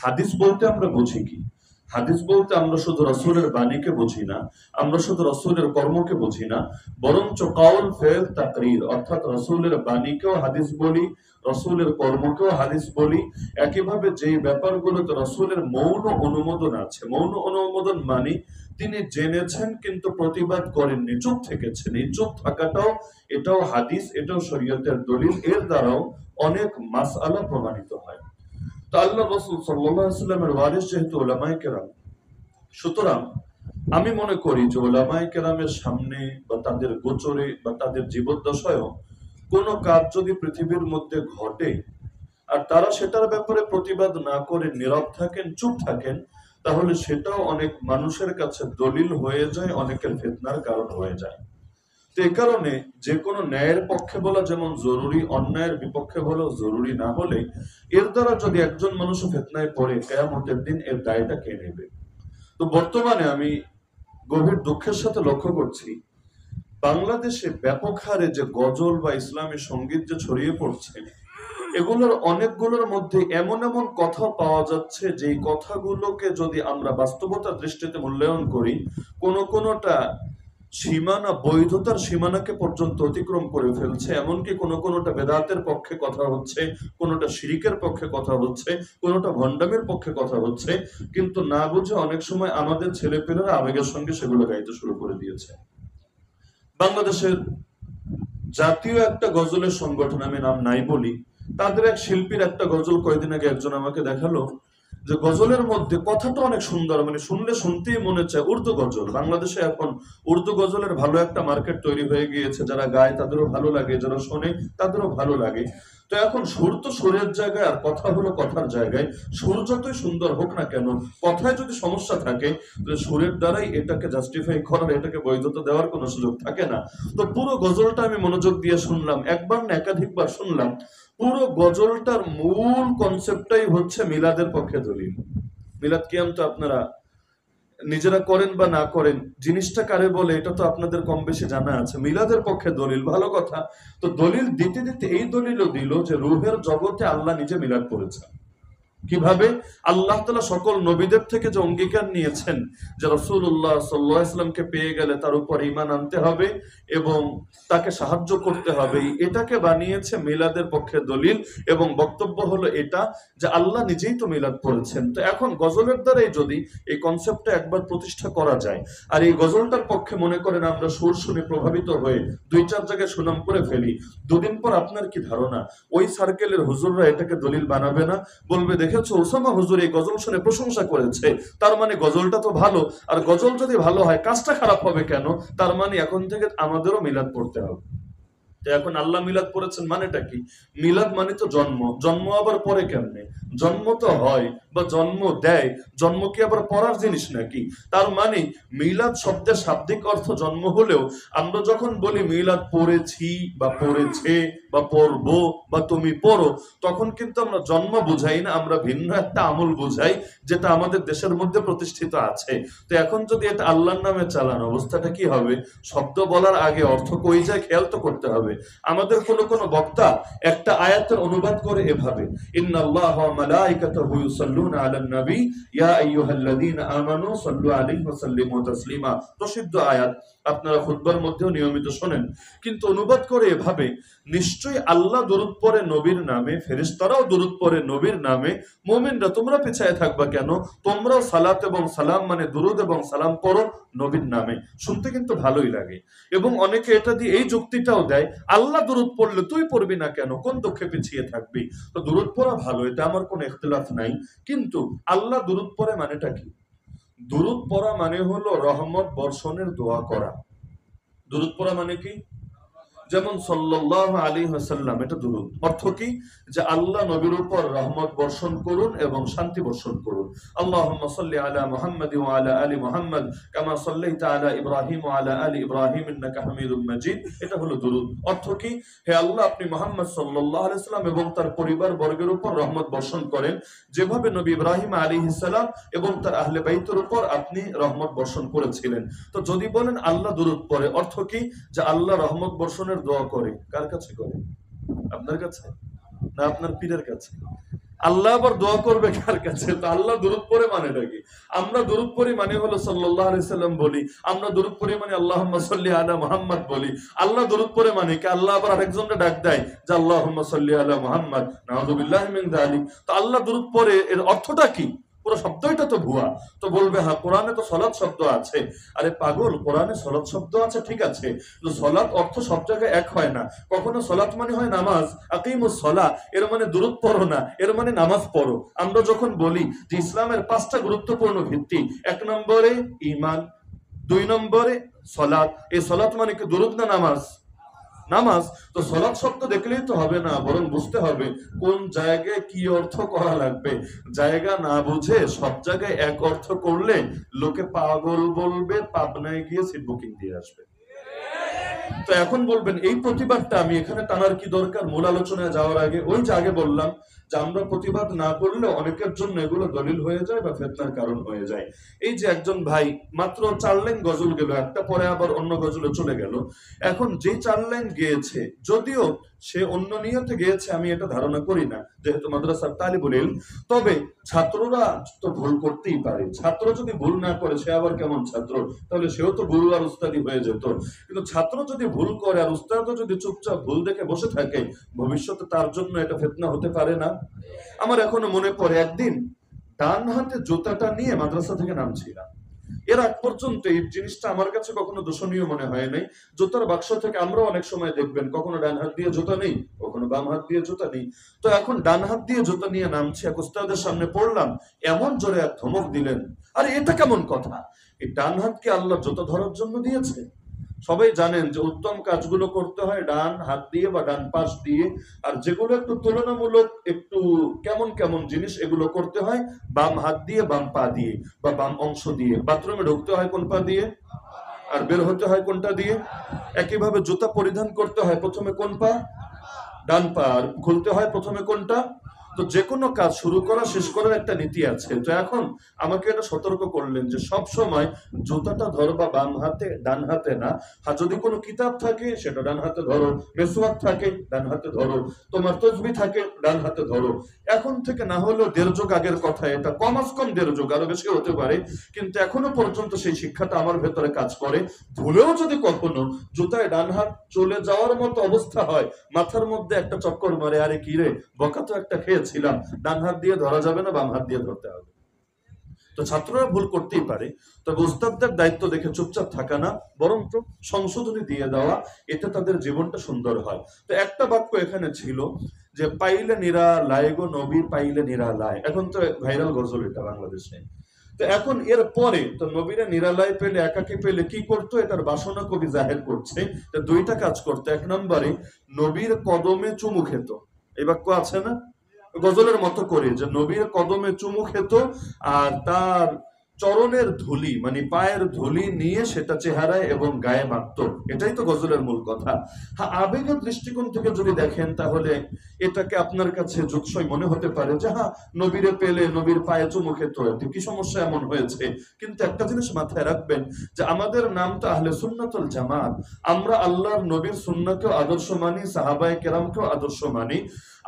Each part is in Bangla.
হাদিস বলতে আমরা বুঝি কি? হাদিস বলতে আমরা শুধু রাসূলের বাণীকে বুঝি না, আমরা শুধু রাসূলের কর্মকে বুঝি না, বরঞ্চ কাউল ফেল তাকরীর, অর্থাৎ রাসূলের বাণীকেও হাদিস বলি, রাসূলের কর্মকেও হাদিস বলি। একইভাবে যেই ব্যাপারগুলোতে রাসূলের মৌন অনুমোদন আছে, মৌন অনুমোদন মানে তিনি জেনেছেন কিন্তু প্রতিবাদ করেননি, চুপ থেকেছেন, এই চুপ থাকাটাও এটাও হাদিস, এটাও শরীয়তের দলিল। এর দ্বারাও অনেক মাসআলা প্রমাণিত হয়। তো আল্লাহ রাসূল সাল্লাল্লাহু আলাইহি ওয়াসাল্লামের ওয়ারিস যেহেতু উলামায়ে কেরাম, সুতরাং আমি মনে করি যে উলামায়ে কেরামের সামনে বা তাদের গোচরে বা তাদের জীবদ্দশায়ও কোনো কাজ যদি পৃথিবীর মধ্যে ঘটে আর তারা সেটার ব্যাপারে প্রতিবাদ না করে নীরব থাকেন, চুপ থাকেন, তাহলে সেটাও অনেক মানুষের কাছে দলিল হয়ে যায়, অনেকের ফিতনার কারণ হয়ে যায়। তো এই কারণে যে কোনো ন্যায়ের পক্ষে বলা যেমন জরুরি, অন্যায়ের বিপক্ষে বলা জরুরি না হলে এর দ্বারা যদি একজন মানুষ ফিতনায় পড়ে, কিয়ামতের দিন এর দায়টা কে নেবে? তো বর্তমানে আমি গভীর দুঃখের সাথে লক্ষ্য করছি বাংলাদেশে ব্যাপক হারে যে গজল বা ইসলামী সঙ্গীত যে ছড়িয়ে পড়ছে, এগুলোর অনেকগুলোর মধ্যে এমন এমন কথা পাওয়া যাচ্ছে যেই কথাগুলোকে যদি আমরা বাস্তবতার দৃষ্টিতে মূল্যায়ন করি, কোনোটা সীমানা, বৈধতার সীমানাকে পর্যন্ত অতিক্রম করে ফেলছে। এমনকি কোনোটা বেদাতের পক্ষে কথা হচ্ছে, কোনোটা শিরিকের পক্ষে কথা হচ্ছে, কোনোটা ভণ্ডামের পক্ষে কথা হচ্ছে, কিন্তু না বুঝে অনেক সময় আমাদের ছেলেপেলেরা আবেগের সঙ্গে সেগুলো গাইতে শুরু করে দিয়েছে। বাংলাদেশের জাতীয় একটা গজলের সংগঠন, আমি নাম নাই বলি, তাদের এক শিল্পীর একটা গজল কয়েকদিন আগে একজন আমাকে দেখালো যে গজলের মধ্যে কথাটা অনেক সুন্দর, মানে শুনলে শুনতেই মনে চায়। উর্দু গজল, বাংলাদেশে এখন উর্দু গজলের ভালো একটা মার্কেট তৈরি হয়ে গিয়েছে, যারা গায় তাদেরও ভালো লাগে, যারা শোনে তাদেরও ভালো লাগে। তো এখন সুর তো সুরের জায়গায় আর কথা হলো কথার জায়গায়। সুর যতই সুন্দর হোক না কেন, কথায় যদি সমস্যা থাকে তাহলে সুরের দ্বারাই এটাকে জাস্টিফাই করার, এটাকে বৈধতা দেওয়ার কোনো সুযোগ থাকে না। তো পুরো গজলটা আমি মনোযোগ দিয়ে শুনলাম, একবার না একাধিকবার শুনলাম। পুরো গজলটার মূল কনসেপ্টটাই হচ্ছে মিলাদের পক্ষে দলিল। মিলাদ কিয়াম তো আপনারা নিজেরা করেন বা না করেন, জিনিসটা কারে বলে এটা তো আপনাদের কম বেশি জানা আছে। মিলাদের পক্ষে দলিল, ভালো কথা। তো দলিল দিতে দিতে এই দলিলও দিল যে রূহের জগতে আল্লাহ নিজে মিলাদ করেছেন। কিভাবে? আল্লাহ তাআলা সকল নবীদের থেকে যে অঙ্গীকার নিয়েছেন যে রাসূলুল্লাহ সাল্লাল্লাহু আলাইহি ওয়াসাল্লামকে পেয়ে গেলে তার উপর ঈমান আনতে হবে এবং তাকে সাহায্য করতে হবে, এটাকে বানিয়েছে মিলাদের পক্ষে দলিল। এবং বক্তব্য হলো এটা যে আল্লাহ নিজেই তো মিলাদ করেছেন। তো এখন গজলের দ্বারাই যদি এই কনসেপ্টটা একবার প্রতিষ্ঠা করা যায়, আর এই গজলটার পক্ষে মনে করেন আমরা সুর শুনে প্রভাবিত হয়ে 2-4 জায়গায় সুনাম করে ফেলি, দুদিন পর আপনার কি ধারণা ওই সার্কেলের হুজুররা এটাকে দলিল বানাবে না? বলবে দেখেছো ওসামা হুজুর এই গজল শুনে প্রশংসা করেছে, তার মানে গজলটা তো ভালো। আর গজল যদি ভালো হয় কাজটা খারাপ হবে কেন? তার মানে এখন থেকে আমাদেরও মিলাদ পড়তে হবে। তো এখন আল্লাহ মিলাদ পড়েছেন মানেটা কি? মিলাদ মানে তো জন্ম, জন্ম আবার পরে কেমনে? জন্ম তো হয় বা জন্ম দেয়, জন্ম কি আবার পড়ার জিনিস নাকি? তার মানে মিলাদ শব্দের শাব্দিক অর্থ জন্ম হলেও আমরা যখন বলি মিলাদ পড়েছি বা পড়েছে বা পড়বো বা তুমি পড়ো, তখন কিন্তু আমরা জন্ম বুঝাই না, আমরা ভিন্ন একটা আমল বুঝাই যেটা আমাদের দেশের মধ্যে প্রতিষ্ঠিত আছে। তো এখন যদি এটা আল্লাহর নামে চালান, অবস্থাটা কি হবে? শব্দ বলার আগে অর্থ কই যায় খেয়াল তো করতে হবে। আমাদের কোন বক্তা একটা আয়াতের অনুবাদ করে এভাবে, ইন্নাল্লাহা ওয়া মালাইকাতাহু ইউসাল্লুনা আলান নবী ইয়া আইয়ুহাল্লাযীনা আমানু সাল্লু আলাইহি ওয়া সাল্লিমু তাসলিমা। প্রসিদ্ধ আয়াত, আপনারা খুতবার মধ্যেও নিয়মিত শোনেন। কিন্তু অনুবাদ করে এভাবে, নিশ্চয়ই আল্লাহ দরুদ পড়ে নবীর নামে, ফেরেশতারাও দরুদ পড়ে নবীর নামে, মুমিনরা তোমরা পিছায় থাকবা কেন? তোমরাও সালাত এবং সালাম মানে দরুদ এবং সালাম পড়ো নবীর নামে। শুনতে কিন্তু ভালোই লাগে। এবং অনেকে এটা দিয়ে এই যুক্তিটাও দেয়, আল্লাহ দরুদ পড়লে তুই পড়বি না কেন? কোন দুঃখে পিছিয়ে থাকবি? তো দরুদ পড়া ভালো, এটা আমার কোনো ইখতিলাফ নাই। কিন্তু আল্লাহ দরুদ পড়ে মানেটা কি? দরুদ পড়া মানে হলো রহমত বর্ষণের দোয়া করা। দরুদ পড়া মানে কি? যেমন সাল্লাল্লাহু আলাইহি ওয়াসাল্লাম, এটা দুরূদ। অর্থ কি? যে আল্লাহ নবীর উপর রহমত বর্ষণ করুন এবং শান্তি বর্ষণ করুন। আল্লাহুম্মা সাল্লি আলা মুহাম্মাদ ওয়া আলা আলি মুহাম্মাদ কামা সাল্লাইতা আলা ইব্রাহিম ওয়া আলা আলি ইব্রাহিম ইন্নাকা হামিদুম মাজিদ। এটা হলো দুরূদ। অর্থ কি? হে আল্লাহ, আপনি মুহাম্মদ সাল্লাল্লাহু আলাইহি ওয়াসাল্লাম এবং তার পরিবার বর্গের উপর রহমত বর্ষণ করেন যেভাবে নবী ইব্রাহিম আলাইহিস সালাম এবং তার আহলে বাইতের উপর আপনি রহমত বর্ষণ করেছিলেন। তো যদি বলেন আল্লাহ দুরূদ পড়ে, অর্থ কি? যে আল্লাহ রহমত বর্ষণের দোয়া করে। কার কাছে করে? আপনার কাছে? না আপনার পীরের কাছে? আল্লাহ আবার দোয়া করবে কার কাছে? তো আল্লাহ দুরূদ পড়ে মানেটা কি? আমরা দুরূদ পড়ি মানে হলো সাল্লাল্লাহু আলাইহি সাল্লাম বলি, আমরা দুরূদ পড়ি মানে আল্লাহুম্মা সাল্লি আলা মুহাম্মাদ বলি। আল্লাহ দুরূদ পড়ে মানে কি? আল্লাহ আবার আরেকজনকে ডাক দেয় যে আল্লাহুম্মা সাল্লি আলা মুহাম্মাদ, নাউযুবিল্লাহি মিন যালিক। তো আল্লাহ দুরূদ পড়ে এর অর্থটা কি? পুরো শব্দটা তো ভুয়া। তো বলবে হ্যাঁ কোরআনে তো সলাৎ শব্দ আছে। আরে পাগল, কোরআনে সলাৎ শব্দ আছে ঠিক আছে, তো সলাৎ অর্থ সব জায়গায় এক হয় না। কখনো সলাৎ মানে হয় নামাজ, আকিমুস সলা এর মানে দুরূদ পড়ো না, এর মানে নামাজ পড়ো। আমরা যখন বলি যে ইসলামের 5টা গুরুত্বপূর্ণ ভিত্তি, 1 নম্বরে ঈমান, 2 নম্বরে সলাৎ। এই সলাৎ মানে কি দুরূদ না নামাজ? নামাজ। তো সলাৎ শব্দ দেখলেই তো হবে না, বরং বুঝতে হবে কোন জায়গায় কি অর্থ করা লাগবে। জায়গা না বুঝে সব জায়গায় এক অর্থ করলে লোকে পাগল বলবে, পাবনায় গিয়ে সিট বুকিং দিয়ে আসবে। তো এখন বলবেন এই প্রতিবাদটা আমি এখানে টানার কি দরকার? মূল আলোচনায় যাওয়ার আগে ওই যে আগে বললাম যে আমরা প্রতিবাদ না করলে অনেকের জন্য এগুলো দলিল হয়ে যায় বা ফিতনার কারণ হয়ে যায়। এই যে একজন ভাই মাত্র 4 লাইন গজল গেল, একটা পরে আবার অন্য গজলে চলে গেল। এখন যে 4 লাইন গেয়েছে, যদিও সে অন্য নিয়তে গেয়েছে আমি এটা ধারণা করি না, যেহেতু মাদ্রাসার তালিবুল ইলম। তবে ছাত্ররা তো ভুল করতেই পারে, ছাত্র যদি ভুল না করে সে আবার কেমন ছাত্র? তাহলে সেও তো গুরু আর উস্তাদি হয়ে যেত। কিন্তু ছাত্র যদি ভুল করে আর উস্তাদও যদি চুপচাপ ভুল দেখে বসে থাকে, ভবিষ্যতে তার জন্য এটা ফিতনা হতে পারে না? আমার এখনো মনে পড়ে একদিন ডান হাতে জুতাটা নিয়ে মাদ্রাসা থেকে নামছিলাম। এর আগ পর্যন্ত এই জিনিসটা আমার কাছে কখনো দূষণীয় মনে হয় নাই। জুতার বাক্স থেকে আমরা অনেক সময় দেখবেন কখনো ডান হাত দিয়ে জুতা নেই, কখনো বাম হাত দিয়ে জুতা নেই। তো এখন ডান হাত দিয়ে জুতা নিয়ে নামছি, এক উস্তাদের সামনে পড়লাম, এমন জোরে এক ধমক দিলেন। আরে এটা কেমন কথা? এই ডান হাতকে আল্লাহ জুতা ধরার জন্য দিয়েছে? সবাই জানেন যে উত্তম কাজগুলো করতে হয় ডান হাত দিয়ে বা ডান পাশ দিয়ে, আর যেগুলো একটু তুলনামূলক একটু কেমন কেমন জিনিস এগুলো করতে হয় বাম হাত দিয়ে, বাম পা দিয়ে বা বাম অংশ দিয়ে। বাথরুমে ঢুকতে হয় কোন পা দিয়ে আর বের হতে হয় কোনটা দিয়ে? একইভাবে জুতা পরিধান করতে হয় প্রথমে কোন পা? ডান পা। আর খুলতে হয় প্রথমে কোনটা? তো যে কোনো কাজ শুরু করা শেষ করার একটা নীতি আছে। তো এখন আমাকে এটা সতর্ক করলেন যে সব সময় জুতাটা ধরবা বাম হাতে, ডান হাতে না। আর যদি কোনো কিতাব থাকে সেটা ডান হাতে ধরো, মেসওয়াক থাকে ডান হাতে ধরো, তোমার তসবিহ থাকে ডান হাতে ধরো। এখন থেকে না হলেও 1.5 যুগ আগের কথা, এটা কমাস কম 1.5 যুগ, আরো বেশি হতে পারে, কিন্তু এখনো পর্যন্ত সেই শিক্ষাটা আমার ভেতরে কাজ করে। ভুলেও যদি কখনো জুতায় ডান হাত চলে যাওয়ার মতো অবস্থা হয়, মাথার মধ্যে একটা চক্কর মারে, আরে কি রে বকা তো একটা খেয়েছিলাম, ডান হাত দিয়ে ধরা যাবে না, বাম হাত দিয়ে ধরতে হবে। তো ছাত্ররা ভুল করতেই পারে, তবে উস্তাদদের দায়িত্ব দেখে চুপচাপ থাকা না, বরং সংশোধনী দিয়ে দেওয়া, এতে তাদের জীবনটা সুন্দর হয়। তো একটা বাক্য এখানে ছিল যে পাইলে নিরালায় গো নবী, পাইলে নিরালায়। এখন তো ভাইরাল গজল এটা বাংলাদেশে। তো এখন এর পরে তো নবীরা নিরালায় পেলে, একাকে পেলে কি করতো, এটার বাসনা কবি জাহের করছে। তো 2টা কাজ করতো। 1 নম্বরে নবীর কদমে চুমু খেত, এই বাক্য আছে না গজলের মতো করে, যে নবীর কদমে চুমু খেত আর তার চরণের ধুলি মানে পায়ের ধুলি নিয়ে সেটা চেহারায় এবং গায়ে মাখত। এটাই তো গজলের মূল কথা। হ্যাঁ, আবেগের দৃষ্টিকোণ থেকে যদি দেখেন তাহলে এটাকে আপনার কাছে জুৎসই মনে হতে পারে যে হ্যাঁ নবীরে পেলে নবীর পায়ে চুমু খেত, এতে কি সমস্যা এমন হয়েছে? কিন্তু একটা জিনিস মাথায় রাখবেন যে আমাদের নাম তো আহলে সুন্নাতুল জামাত। আমরা আল্লাহর নবীর সুন্নাহকেও আদর্শ মানি, সাহাবায়ে কেরামকেও আদর্শ মানি।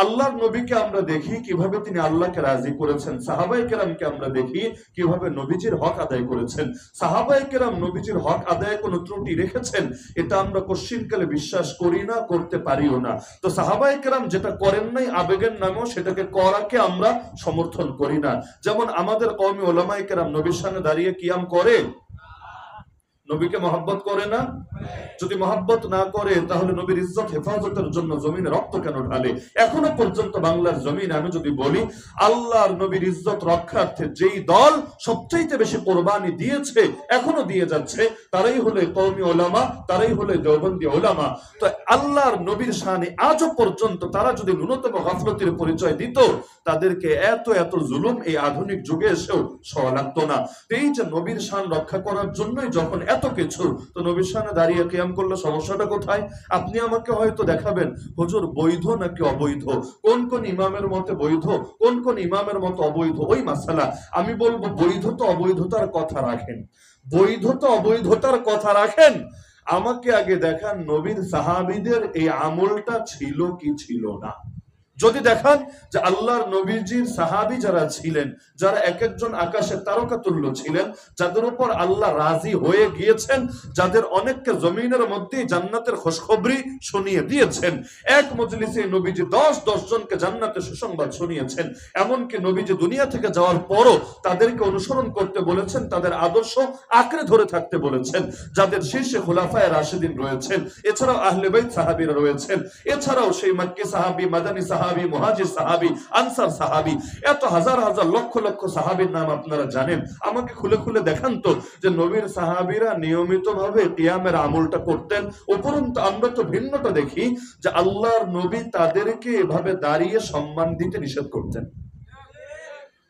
আল্লাহর নবীকে আমরা দেখি কিভাবে তিনি আল্লাহকে রাজি করেছেন, সাহাবায়ে কেরামকে আমরা দেখি কিভাবে নবীজির হক আদায় করেছেন। সাহাবায়ে কেরাম নবীজির হক আদায়ে কোনো ত্রুটি রেখেছেন এটা আমরা কোশ্চিনকালে বিশ্বাস করি না, করতে পারিও না। তো সাহাবায়ে কেরাম যেটা করেন নাই আবেগের নামেও সেটাকে করাকে আমরা সমর্থন করি না। যেমন আমাদের কওমি উলামায়ে কেরাম নবীর সামনে দাঁড়িয়ে কিয়াম করে, নবীকে মহব্বত করে না? যদি মহব্বত না করে তাহলে নবীর ইজ্জত হেফাজতের জন্য জমিনে রক্ত কেন ঢালে? এখনো পর্যন্ত বাংলার জমিনে আমি যদি বলি আল্লাহর নবীর ইজ্জত রক্ষার্থে যেই দল সবচাইতে বেশি কোরবানি দিয়েছে, এখনো দিয়ে যাচ্ছে, তারাই হলো কওমি উলামা, তারাই হলো দেওবন্দি উলামা। তো আল্লাহর নবীর শানে আজও পর্যন্ত তারা যদি ন্যূনতম গাফলতির পরিচয় দিত, তাদেরকে এত এত জুলুম এই আধুনিক যুগে এসেও সওয়া লাগতো না। এই যে নবীর শান রক্ষা করার জন্যই যখন এত কিছু, তো নবীর শানে দাঁড়িয়ে কিয়াম করলে সমস্যাটা কোথায়? আপনি আমাকে হয়তো দেখাবেন হুজুর বৈধ নাকি অবৈধ, কোন কোন ইমামের মতে বৈধ, কোন কোন ইমামের মতে অবৈধ, ওই মাসালা। আমি বলবো বৈধতা অবৈধতার কথা রাখেন, বৈধতা অবৈধতার কথা রাখেন। আমাকে আগে দেখান নবীর সাহাবীদের এই আমলটা ছিল কি ছিল না। যদি দেখান যে আল্লাহর নবীজির সাহাবী যারা ছিলেন, যারা এক একজন আকাশের তারকা তুল্য ছিলেন, যাদের উপর আল্লাহ রাজি হয়ে গিয়েছেন, যাদের অনেককে জমিনের মধ্যে জান্নাতের খুশখবরি শুনিয়ে দিয়েছেন, এক মজলিসে নবীজি 10 জনকে জান্নাতের সুসংবাদ শুনিয়েছেন। এমনকি নবীজি দুনিয়া থেকে যাওয়ার পরও তাদেরকে অনুসরণ করতে বলেছেন, তাদের আদর্শ আঁকড়ে ধরে থাকতে বলেছেন। যাদের শীর্ষে খুলাফায়ে রাশিদিন রয়েছেন, এছাড়াও আহলে বাইত সাহাবীরা রয়েছেন, এছাড়াও সেই মক্কি সাহাবী, মাদানী সাহাবী, মুহাজির সাহাবী, আনসার সাহাবী, এত হাজার হাজার লক্ষ লক্ষ সাহাবীর নাম আপনারা জানেন। আমাকে খুলে খুলে দেখান তো যে নবীর সাহাবীরা নিয়মিতভাবে কিয়ামের আমলটা করতেন। উপরন্তু আমরা তো ভিন্নটা দেখি যে আল্লাহর নবী তাদেরকে এভাবে দাঁড়িয়ে সম্মান দিতে নিষেধ করতেন।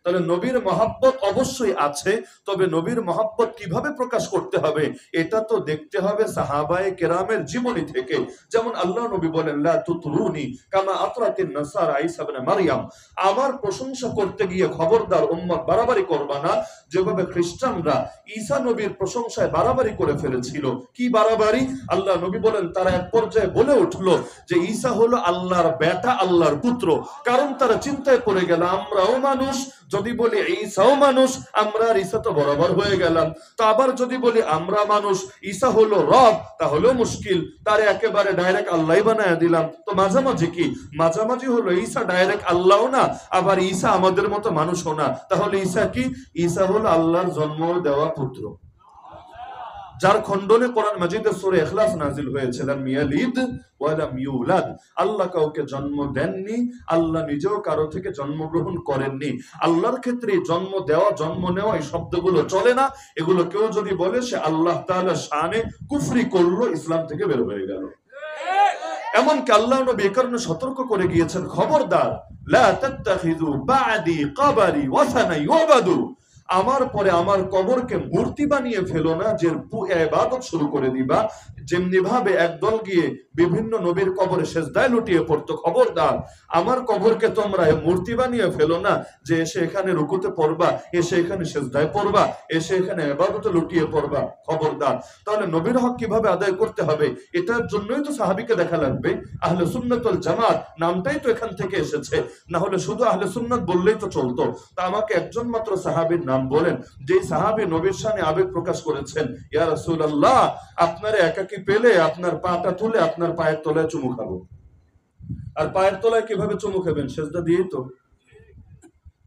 তাহলে নবীর মহব্বত অবশ্যই আছে, তবে নবীর মহব্বত কিভাবে প্রকাশ করতে হবে এটা তো দেখতে হবে সাহাবায়ে কেরামের জীবনী থেকে। যেমন আল্লাহ নবী বলেন, লা তুতরুনি কামা আতরাতিন নাসারা ঈসা ইবনে মারইয়াম, আমার প্রশংসা করতে গিয়ে খবরদার উম্মত বাড়াবাড়ি করবা না, যেভাবে খ্রিস্টানরা ঈসা নবীর প্রশংসায় বাড়াবাড়ি করে ফেলেছিল। কি বাড়াবাড়ি? আল্লাহ নবী বলেন, তারা এক পর্যায়ে বলে উঠলো যে ঈসা হলো আল্লাহর বেটা, আল্লাহর পুত্র। কারণ তারা চিন্তায় পড়ে গেল, আমরাও মানুষ, যদি বলি ঈসাও মানুষ, আমরা আর ঈসা তো বরাবর হয়ে গেলাম। তো আবার যদি বলি আমরা মানুষ, ঈসা হলো রব, তাহলেও মুশকিল, তারে একেবারে ডাইরেক্ট আল্লাহই বানায় দিলাম। তো মাঝামাঝি কি? মাঝামাঝি হলো ঈসা ডাইরেক্ট আল্লাহও না, আবার ঈসা আমাদের মতো মানুষও না। তাহলে ঈসা কি? ঈসা হলো আল্লাহর জন্ম দেওয়া পুত্র, যার খণ্ডনে কোরআন মাজিদে সূরা ইখলাস নাযিল হয়েছে, লাম ইয়ালিদ ওয়া লাম ইউলাদ। আল্লাহ কাউকে জন্ম দেননি, আল্লাহ নিজেও কারো থেকে জন্মগ্রহণ করেননি। আল্লাহর ক্ষেত্রে জন্ম দেওয়া, জন্ম নেওয়া এই শব্দগুলো চলে না। এগুলো কেউ যদি বলে সে আল্লাহ তাআলার শানে কুফরি করলো, ইসলাম থেকে বের হয়ে গেল। এমনকি আল্লাহ নবী এই কারণে সতর্ক করে গিয়েছেন, খবরদার, লা তাত্তাখিযু বা'দি কবরি ওয়াসানা ইউবাদু, আমার পরে আমার কবরকে মূর্তি বানিয়ে ফেলো না, যে ইবাদত শুরু করে দিবা। যেমনি ভাবে একদল গিয়ে বিভিন্ন নবীর কবরে সেজদায় লুটিয়ে পড়তো, খবরদার আমার কবরকে তোমরা মূর্তি বানিয়ে ফেলো না, যে এসে এখানে রুকুতে পড়বা, এসে এখানে সেজদায় পড়বা, এসে এখানে ইবাদতে লুটিয়ে পড়বা, খবরদার। তাহলে নবীর হক কিভাবে আদায় করতে হবে, এটার জন্যই তো সাহাবীকে দেখা লাগবে। আহলে সুন্নাত ওয়াল জামাত নামটাই তো এখান থেকে এসেছে, না হলে শুধু আহলে সুন্নাত বললেই তো চলতো। তা আমাকে একজন মাত্র সাহাবীর নাম বলেন যে সাহাবী নবীর শানে আবেগ প্রকাশ করেছেন, ইয়া রাসূলুল্লাহ, আপনারে একাকী পেলে আপনার পাটা তুলে আপনার পায়ের তলায় চুমু খাবো। আর পায়ের তলায় কিভাবে চুমু খাবেন? সেজদা দিয়েই তো।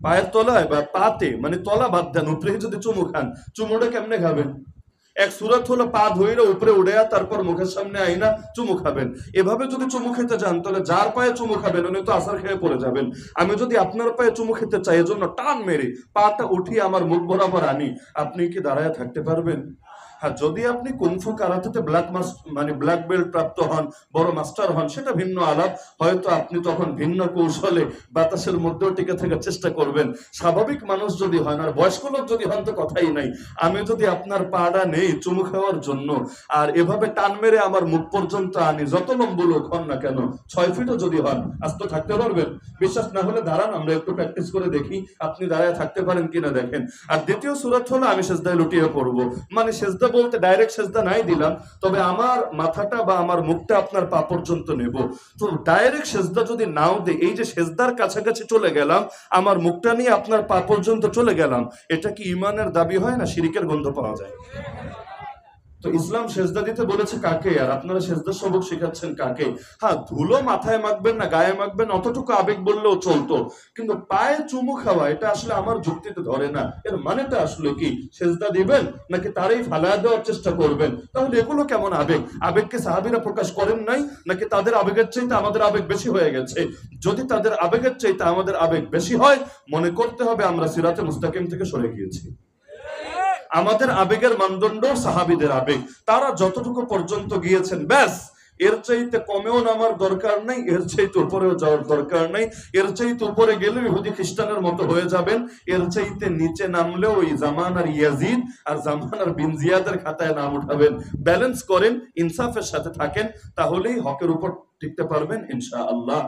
পায়ের তলায় বা পাতে, মানে তলা বাদ দেন, উপরে যদি চুমু খান, চুমুটা কেমনে খাবেন? এক সুরত হলো পা ধইরা উপরে উড়ে তারপর মুখের সামনে আইনা চুমু খাবেন। এভাবে যদি চুমু খেতে যান, তাহলে যার পায়ে চুমু খাবেন উনি তো আসার খেয়ে পড়ে যাবেন। আমি যদি আপনার পায়ে চুমু খেতে চাই, এজন্য টান মেরে পাটা উঠিয়ে আমার মুখ বরাবর আনি, আপনি কি দাঁড়ায় থাকতে পারবেন? হ্যাঁ, যদি আপনি কুংফু কারাতেতে ব্ল্যাক বেল্ট প্রাপ্ত হন, বড় মাস্টার হন, সেটা ভিন্ন আলাপ। হয়তো আপনি তখন ভিন্ন কৌশলে বাতাসের মধ্যেও টিকে থাকার চেষ্টা করবেন। স্বাভাবিক মানুষ যদি হন আর বয়স্ক লোক যদি হন তো কথাই নাই। আমি যদি আপনার পাড়া নেই চুমু খাওয়ার জন্য, আর এভাবে টান মেরে আমার মুখ পর্যন্ত আনি, যত লম্বু লোক হন না কেন, 6 ফিটও যদি হন, আস্ত থাকতে পারবেন? বিশ্বাস না হলে দাঁড়ান, আমরা একটু প্র্যাকটিস করে দেখি আপনি দাঁড়ায় থাকতে পারেন কিনা দেখেন। আর দ্বিতীয় সূরত হলো আমি সেজদায় লুটিয়ে পড়বো, মানে সেজদা বলতে ডাইরেক্ট সেজদা নাই দিলাম, তবে আমার মাথাটা বা আমার মুখটা আপনার পা পর্যন্ত নেব। তো ডাইরেক্ট সেজদা যদি নাও দেই, এই যে সেজদার কাছাকাছি চলে গেলাম, আমার মুখটা নিয়ে আপনার পা পর্যন্ত চলে গেলাম, এটা কি ঈমানের দাবি হয় না শিরকের গন্ধ পাওয়া যায়? তো ইসলাম সেজদা দিতে বলেছে কাকে, আর আপনারা সেজদার সবক শেখাচ্ছেন কাকে? হ্যাঁ, ধুলো মাথায় মাখবেন না গায়ে মাখবেন অতটুকু আবেগ বললেও চলতো, কিন্তু পায়ে চুমু খাওয়া এটা আসলে আমার যুক্তিতে ধরে না। এর মানেটা আসলে কি? সেজদা দিবেন নাকি তারই ফালায়া দেওয়ার চেষ্টা করবেন? তাহলে এগুলো কেমন আবেগ? আবেগকে সাহাবীরা প্রকাশ করেন নাই, নাকি তাদের আবেগের চাইতে আমাদের আবেগ বেশি হয়ে গেছে? যদি তাদের আবেগের চাইতে আমাদের আবেগ বেশি হয়, মনে করতে হবে আমরা সিরাতে মুস্তাকিম থেকে সরে গিয়েছি। আমাদের আবেগের মানদণ্ড সাহাবীদের আবেগ, তারা যতটুকু পর্যন্ত গিয়েছেন ব্যাস, এর চাইতে কমেও নামার দরকার নাই, এর চাইতে উপরেও যাওয়ার দরকার নাই। এর চাইতে উপরে গেলে ইহুদি খ্রিস্টানের মতো হয়ে যাবেন, এর চাইতে নিচে নামলেও ওই জামানার ইয়াজিদ আর জামানার বিন জিয়াদের খাতায় নাম উঠাবেন। ব্যালেন্স করেন, ইনসাফের সাথে থাকেন, তাহলেই হকের উপর টিকতে পারবেন ইনশাআল্লাহ।